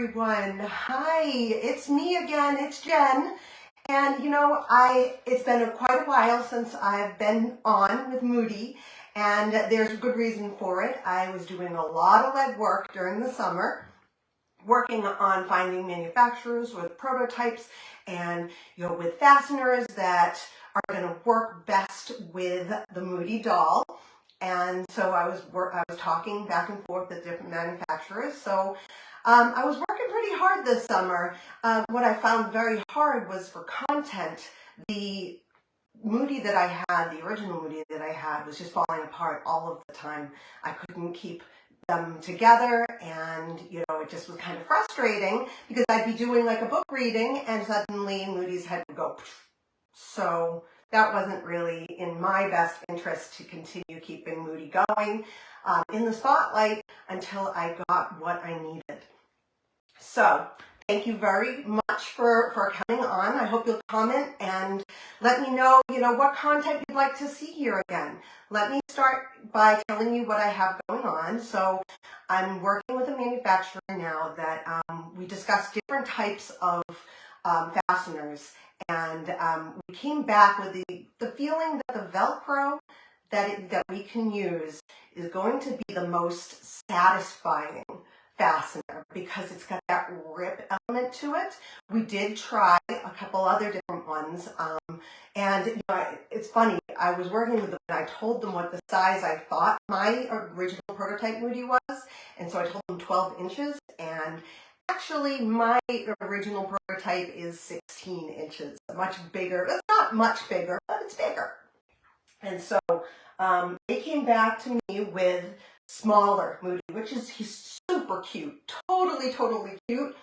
everyone. Hi, it's me again. It's Jen. And it's been quite a while since I've been on with Moody, and there's a good reason for it. I was doing a lot of legwork during the summer, working on finding manufacturers with prototypes and with fasteners that are going to work best with the Moody doll. And so I was talking back and forth with different manufacturers. So I was working pretty hard this summer. What I found very hard was for content. The Moody that I had, the original Moody that I had, was just falling apart all of the time. I couldn't keep them together, and it just was kind of frustrating because I'd be doing like a book reading and suddenly Moody's head would go. So that wasn't really in my best interest to continue keeping Moody going in the spotlight until I got what I needed. So thank you very much for coming on. I hope you'll comment and let me know, what content you'd like to see here again. Let me start by telling you what I have going on. So I'm working with a manufacturer now that we discussed different types of fasteners. And we came back with the feeling that the Velcro that we can use is going to be the most satisfying fastener because it's got that rip element to it. We did try a couple other different ones, and it's funny. I was working with them and I told them what the size I thought my original prototype Moody was, and so I told them 12 inches, and actually my original prototype is 16 inches, much bigger. It's not much bigger, but it's bigger. And so they came back to me with smaller Moody, which is he's super cute, totally cute,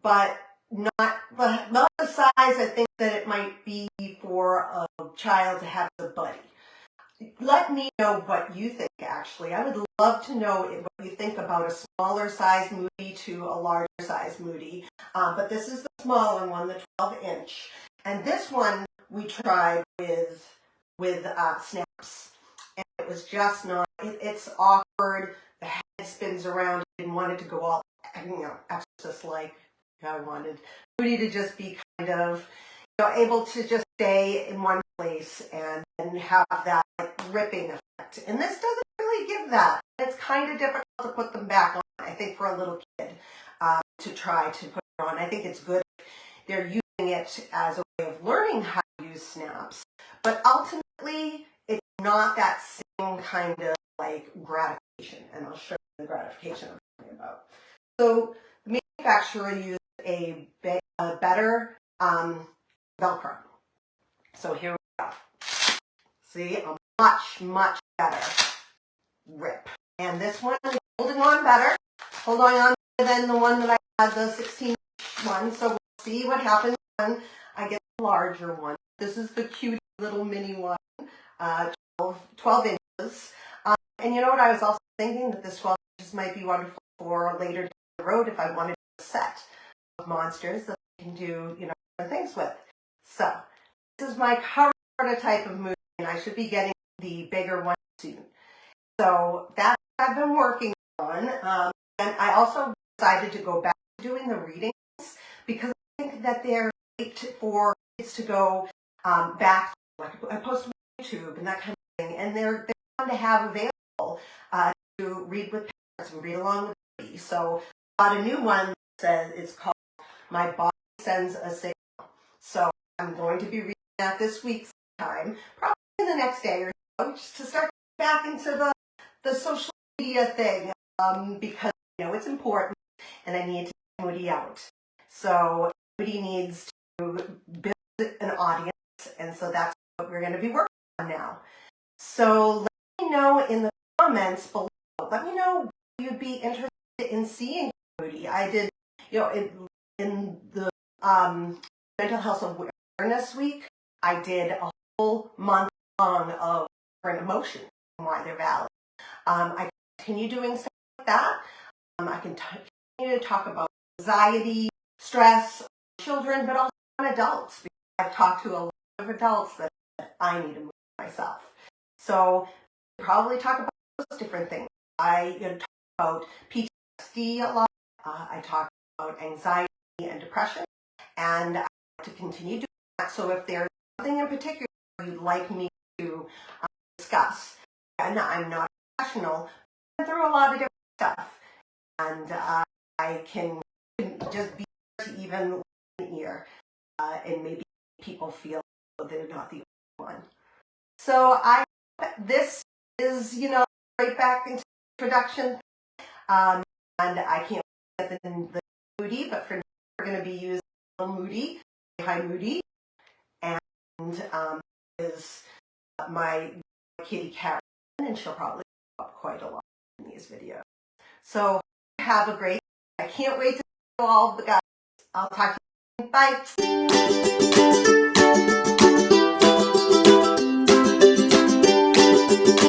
but not the size I think that it might be for a child to have as a buddy. Let me know what you think, actually. I would love to know what you think about a smaller size Moody to a larger size Moody. But this is the smaller one, the 12-inch. And this one we tried with snaps. And it was just not, it's awkward. The head spins around. I didn't want it to go all, just like I wanted Moody to just be kind of, able to just stay in one place and have that ripping effect. And this doesn't really give that. It's kind of difficult to put them back on, I think, for a little kid to try to put it on. I think it's good if they're using it as a way of learning how to use snaps. But ultimately, it's not that same kind of gratification. And I'll show you the gratification I'm talking about. So the manufacturer used a better Velcro. So here we go. See, a much better rip. And this one is holding on better than the one that I had, the 16 one. So we'll see what happens when I get the larger one. This is the cute little mini one, 12 inches. And you know what, I was also thinking that this 12 inches might be wonderful for later down the road if I wanted a set of monsters that I can do, different things with. So this is my current prototype of Moody, and I should be getting the bigger one soon. So that's what I've been working on. And I also decided to go back to doing the readings because I think that they're great for kids to go back. I post them on YouTube and that kind of thing, and they're fun to have available to read with parents and read along with me. So I got a new one that says it's called My Body Sends a Signal. So I'm going to be reading that this week sometime, probably in the next day or so, just to start back into the social media thing, because it's important and I need to get Moody out. So Moody needs to build an audience, and so that's what we're going to be working on now. So let me know in the comments below. Let me know if you'd be interested in seeing Moody. I did, in the Mental Health Awareness Week, I did a whole month long of different emotions and why they're valid. I continue doing stuff like that. I can continue to talk about anxiety, stress, children, but also on adults. Because I've talked to a lot of adults that I need to move myself. So I probably talk about those different things. I talk about PTSD a lot. I talk about anxiety and depression, and I like to continue doing that. So if there's something in particular you'd like me to discuss, and I'm not a professional, I've been through a lot of different stuff, and I can just be here to even listen here, and maybe people feel they're not the only one. So this is, right back into introduction, and I can't get the Moody, but for now we're going to be using little Moody. Hi, Moody, and is my kitty cat, and she'll probably go up quite a lot in these videos. So have a great, I can't wait to see you all, guys. I'll talk to you. Bye.